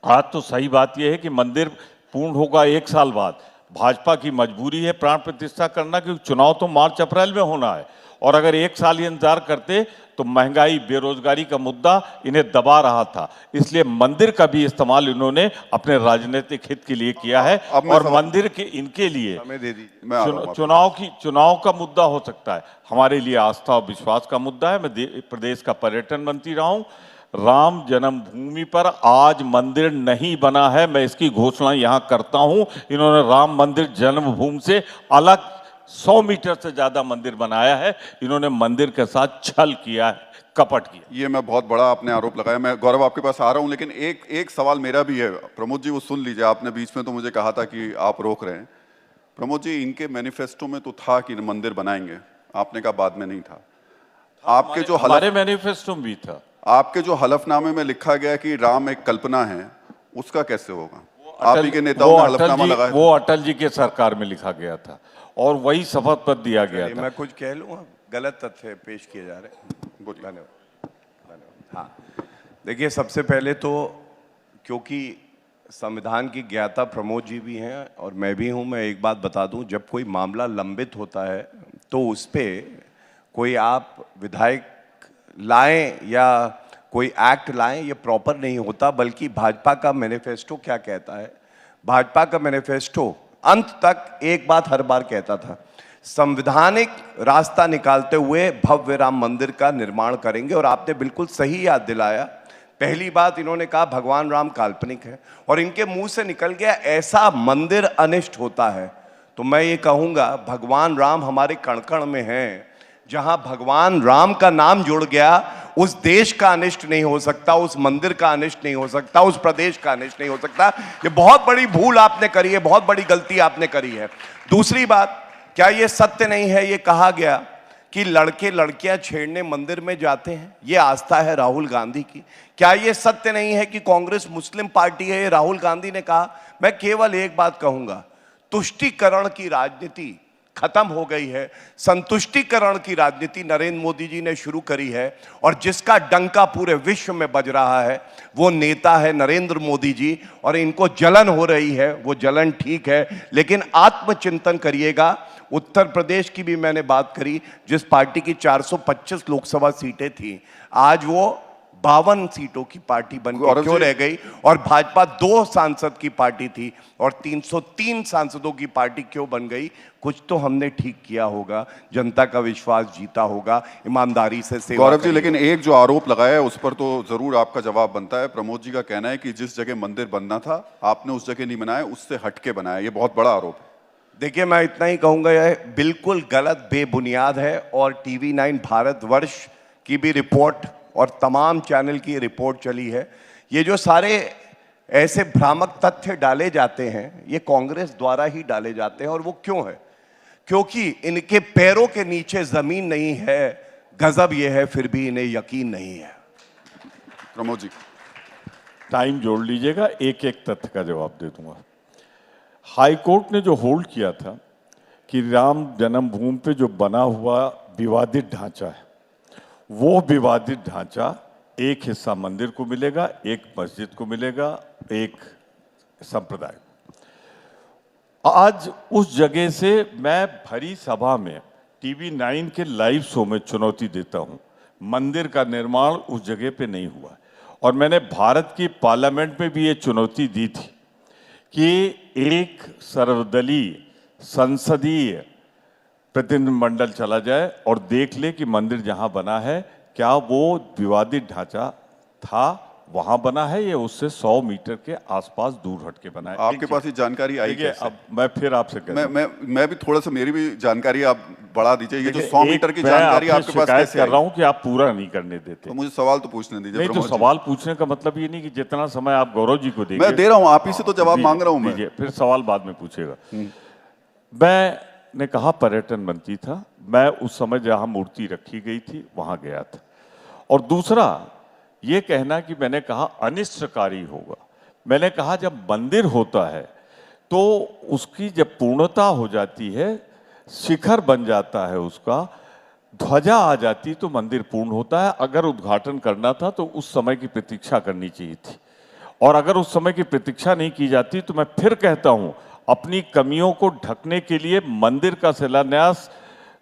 आज तो सही बात यह है कि मंदिर पूर्ण होगा 1 साल बाद। भाजपा की मजबूरी है प्राण प्रतिष्ठा करना, क्योंकि चुनाव तो मार्च अप्रैल में होना है, और अगर 1 साल ये इंतजार करते तो महंगाई, बेरोजगारी का मुद्दा इन्हें दबा रहा था। इसलिए मंदिर का भी इस्तेमाल इन्होंने अपने राजनीतिक हित के लिए किया है, और मंदिर के इनके लिए चुनाव का मुद्दा हो सकता है, हमारे लिए आस्था और विश्वास का मुद्दा है। मैं प्रदेश का पर्यटन मंत्री रहा हूं। राम जन्मभूमि पर आज मंदिर नहीं बना है, मैं इसकी घोषणा यहां करता हूं। इन्होंने राम मंदिर जन्मभूमि से अलग 100 मीटर से ज्यादा मंदिर बनाया है। इन्होंने मंदिर के साथ छल किया है, कपट किया। ये मैं बहुत बड़ा आपने आरोप लगाया। मैं गौरव आपके पास आ रहा हूं, लेकिन एक सवाल मेरा भी है। प्रमोद जी वो सुन लीजिए, आपने बीच में तो मुझे कहा था कि आप रोक रहे हैं। प्रमोद जी, इनके मैनिफेस्टो में तो था कि मंदिर बनाएंगे, आपने कहा बाद में नहीं था। आपके जो हमारे मैनिफेस्टो में भी था। आपके जो हलफनामे में लिखा गया कि राम एक कल्पना है, उसका कैसे होगा? आप ही के नेताओं ने हलफनामा लगाया। वो अटल जी के सरकार में लिखा गया था और वही शपथ पत्र दिया गया था। मैं कुछ कह लूँ, गलत तथ्य पेश किए जा रहे हैं। धन्यवाद। हाँ, देखिए, सबसे पहले तो क्योंकि संविधान की ज्ञाता प्रमोद जी भी हैं और मैं भी हूं, मैं एक बात बता दूं, जब कोई मामला लंबित होता है तो उस पर कोई आप विधायक लाएं या कोई एक्ट लाएं, ये प्रॉपर नहीं होता। बल्कि भाजपा का मैनिफेस्टो क्या कहता है? भाजपा का मैनिफेस्टो अंत तक एक बात हर बार कहता था, संवैधानिक रास्ता निकालते हुए भव्य राम मंदिर का निर्माण करेंगे। और आपने बिल्कुल सही याद दिलाया। पहली बात इन्होंने कहा भगवान राम काल्पनिक है, और इनके मुंह से निकल गया ऐसा मंदिर अनिष्ट होता है। तो मैं ये कहूंगा, भगवान राम हमारे कण कण में हैं। जहां भगवान राम का नाम जुड़ गया, उस देश का अनिष्ट नहीं हो सकता, उस मंदिर का अनिष्ट नहीं हो सकता, उस प्रदेश का अनिष्ट नहीं हो सकता। ये बहुत बड़ी भूल आपने करी है, बहुत बड़ी गलती आपने करी है। दूसरी बात, क्या ये सत्य नहीं है ये कहा गया कि लड़के लड़कियां छेड़ने मंदिर में जाते हैं? ये आस्था है राहुल गांधी की। क्या ये सत्य नहीं है कि कांग्रेस मुस्लिम पार्टी है? ये राहुल गांधी ने कहा। मैं केवल एक बात कहूंगा, तुष्टीकरण की राजनीति खत्म हो गई है। संतुष्टिकरण की राजनीति नरेंद्र मोदी जी ने शुरू करी है, और जिसका डंका पूरे विश्व में बज रहा है वो नेता है नरेंद्र मोदी जी। और इनको जलन हो रही है, वो जलन ठीक है, लेकिन आत्मचिंतन करिएगा। उत्तर प्रदेश की भी मैंने बात करी, जिस पार्टी की 425 लोकसभा सीटें थी, आज वो 52 सीटों की पार्टी बन के क्यों रह गई? और भाजपा 2 सांसद की पार्टी थी और 303 सांसदों की पार्टी क्यों बन गई? कुछ तो हमने ठीक किया होगा, जनता का विश्वास जीता होगा, ईमानदारी से सेवा। गौरव जी, लेकिन एक जो आरोप लगाया है उस पर तो जरूर आपका जवाब बनता है। प्रमोद जी का कहना है कि जिस जगह मंदिर बनना था आपने उस जगह नहीं बनाया, उससे हटके बनाया। ये बहुत बड़ा आरोप है। देखिए, मैं इतना ही कहूंगा, यह बिल्कुल गलत, बेबुनियाद है। और टीवी 9 भारतवर्ष की भी रिपोर्ट और तमाम चैनल की रिपोर्ट चली है। ये जो सारे ऐसे भ्रामक तथ्य डाले जाते हैं, ये कांग्रेस द्वारा ही डाले जाते हैं। और वो क्यों है? क्योंकि इनके पैरों के नीचे जमीन नहीं है। गजब ये है, फिर भी इन्हें यकीन नहीं है। प्रमोद जी, टाइम जोड़ लीजिएगा, एक एक तथ्य का जवाब दे दूंगा। हाई कोर्ट ने जो होल्ड किया था कि राम जन्मभूमि पे जो बना हुआ विवादित ढांचा है, वो विवादित ढांचा एक हिस्सा मंदिर को मिलेगा, एक मस्जिद को मिलेगा, एक संप्रदाय। आज उस जगह से मैं भरी सभा में टीवी 9 के लाइव शो में चुनौती देता हूं, मंदिर का निर्माण उस जगह पे नहीं हुआ। और मैंने भारत की पार्लियामेंट में भी ये चुनौती दी थी कि एक सर्वदलीय संसदीय प्रतिनिधिमंडल चला जाए और देख ले कि मंदिर जहां बना है, क्या वो विवादित ढांचा था वहां बना है या उससे 100 मीटर के आसपास दूर हट के बना है। आपके पास ये जानकारी आई कैसे? अब मैं फिर आपसे मैं भी थोड़ा सा, मेरी भी जानकारी आप बढ़ा दीजिए। ये जो 100 मीटर की जानकारी आपके पास कैसे कर रहा हूं कि आप पूरा नहीं करने देते। तो मुझे सवाल तो पूछने दीजिए। नहीं, तो सवाल पूछने का मतलब ये नहीं कि जितना समय आप गौरव जी को देंगे। मैं दे रहा हूं, आप ही से तो जवाब मांग रहा हूं मैं। फिर सवाल बाद में पूछेगा। मैंने कहा पर्यटन मंत्री था, मैं उस समय जहां मूर्ति रखी गई थी वहां गया था। और दूसरा ये कहना कि मैंने कहा अनिष्टकारी होगा, मैंने कहा जब मंदिर होता है तो उसकी जब पूर्णता हो जाती है, शिखर बन जाता है, उसका ध्वजा आ जाती तो मंदिर पूर्ण होता है। अगर उद्घाटन करना था तो उस समय की प्रतीक्षा करनी चाहिए थी, और अगर उस समय की प्रतीक्षा नहीं की जाती तो मैं फिर कहता हूं, अपनी कमियों को ढकने के लिए मंदिर का शिलान्यास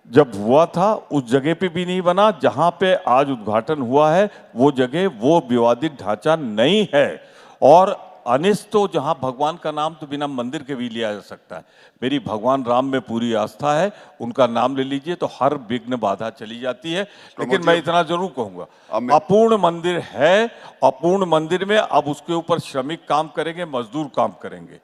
जब हुआ था उस जगह पे भी नहीं बना जहां पे आज उद्घाटन हुआ है। वो जगह वो विवादित ढांचा नहीं है। और अनिष्ट तो जहां भगवान का नाम तो बिना मंदिर के भी लिया जा सकता है। मेरी भगवान राम में पूरी आस्था है, उनका नाम ले लीजिए तो हर विघ्न बाधा चली जाती है। लेकिन मैं इतना जरूर कहूंगा, अपूर्ण मंदिर है, अपूर्ण मंदिर में अब उसके ऊपर श्रमिक काम करेंगे, मजदूर काम करेंगे।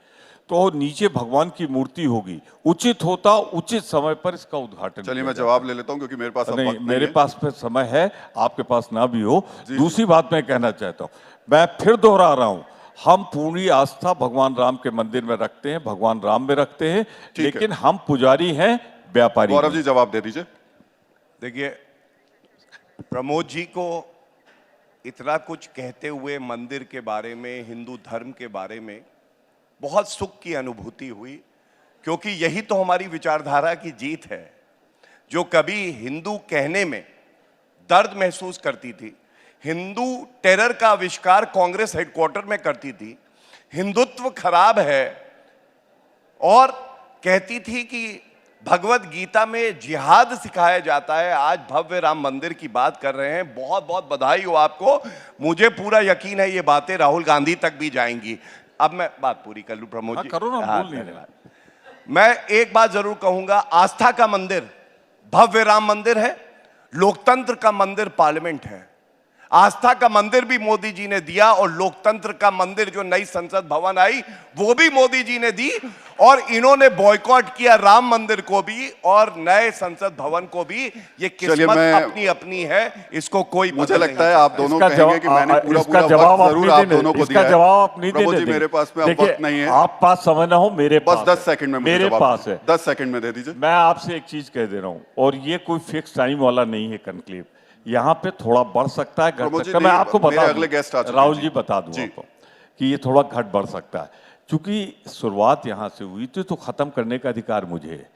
तो नीचे भगवान की मूर्ति होगी, उचित होता उचित समय पर इसका उद्घाटन चलिए किया मैं जाए। जवाब ले लेता हूं क्योंकि मेरे पास अब नहीं, वक्त नहीं मेरे है। पास फिर समय है, आपके पास ना भी हो। दूसरी बात मैं कहना चाहता हूं, मैं फिर दोहरा रहा हूं, हम पूरी आस्था भगवान राम के मंदिर में रखते हैं, भगवान राम में रखते हैं, लेकिन हम पुजारी हैं, व्यापारी गौरव नहीं। जी जवाब दे दीजिए। देखिए, प्रमोद जी को इतना कुछ कहते हुए मंदिर के बारे में, हिंदू धर्म के बारे में बहुत सुख की अनुभूति हुई, क्योंकि यही तो हमारी विचारधारा की जीत है। जो कभी हिंदू कहने में दर्द महसूस करती थी, हिंदू टेरर का आविष्कार कांग्रेस हेडक्वार्टर में करती थी, हिंदुत्व खराब है और कहती थी कि भगवत गीता में जिहाद सिखाया जाता है, आज भव्य राम मंदिर की बात कर रहे हैं। बहुत बहुत बधाई हो आपको। मुझे पूरा यकीन है ये बातें राहुल गांधी तक भी जाएंगी। अब मैं बात पूरी कर लूं प्रमोद जी। करो ना, हाँ, बोल नहीं धन्यवाद। मैं एक बात जरूर कहूंगा, आस्था का मंदिर भव्य राम मंदिर है, लोकतंत्र का मंदिर पार्लियामेंट है। आस्था का मंदिर भी मोदी जी ने दिया और लोकतंत्र का मंदिर जो नई संसद भवन आई वो भी मोदी जी ने दी, और इन्होंने बॉयकॉट किया राम मंदिर को भी और नए संसद भवन को भी। ये किस्मत अपनी अपनी है, इसको कोई मुझे बदल लगता नहीं है आप दोनों कहेंगे कि मैंने पूरा इसका पूरा जवाब वक्त जरूर आप आप दोनों को इसका दिया है। जवाब आप नहीं प्रभु देने जी देंगे। मेरे पास में अब देखिए, वक्त नहीं है, आप पास समय ना हो, मेरे बस पास 10 सेकंड में मुझे मेरे जवाब पास है। 10 सेकंड में दे दीजिए। मैं आपसे एक चीज कह दे रहा हूं, और ये कोई फिक्स टाइम वाला नहीं है कनक्लेव, यहाँ पे थोड़ा बढ़ सकता है, घट प्रमोद जी, सकता है। मैं आपको मेरे बता अगले दूं, गेस्ट आ चुके हैं राहुल जी। जी बता दूं जी। आपको कि ये थोड़ा घट बढ़ सकता है, क्योंकि शुरुआत यहाँ से हुई थी, तो खत्म करने का अधिकार मुझे है।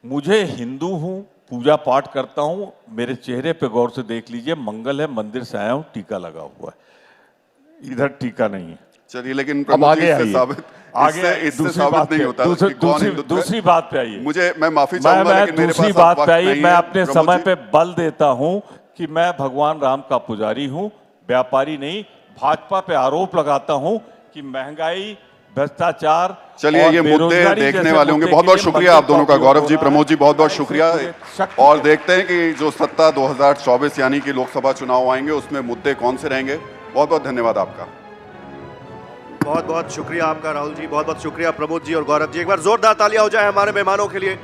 मुझे हिंदू हूँ, पूजा पाठ करता हूँ, मेरे चेहरे पे गौर से देख लीजिए, मंगल है, मंदिर से आया हूँ, टीका लगा हुआ है, इधर टीका नहीं है। चलिए, लेकिन अब प्रमोद जी आगे इससे आइए, साबित इससे दूसरी साबित बात नहीं पे- होता दूसरी- कि कौन दूसरी- हिंदुत्व है। दूसरी बात पे आइए। मैं माफी चाहूंगा, मैं लेकिन मेरे दूसरी पास अब बात वक्त पे आइए, नहीं मैं है। अपने प्रमोद समय जी, पे बल देता हूं कि मैं भगवान राम का पुजारी हूं, व्यापारी नहीं। भाजपा पे आरोप लगाता हूं कि महंगाई, भ्रष्टाचार, चलिए और ये मुद्दे बेरोजगारी देखने जैसे वाले होंगे। मुद्दे बहुत के बहुत लिए शुक्रिया मंदिर आप दोनों का, उपयोग गौरव हो जी, रहा प्रमोद जी, है। बहुत बहुत शुक्रिया। शक्ति और के- देखते हैं कि जो सत्ता 2024 यानी कि लोकसभा चुनाव आएंगे उसमें मुद्दे कौन से रहेंगे। बहुत बहुत धन्यवाद आपका। बहुत बहुत शुक्रिया आपका राहुल जी, बहुत बहुत शुक्रिया प्रमोद जी और गौरव जी। एक बार जोरदार तालियां हो जाए हमारे मेहमानों के लिए।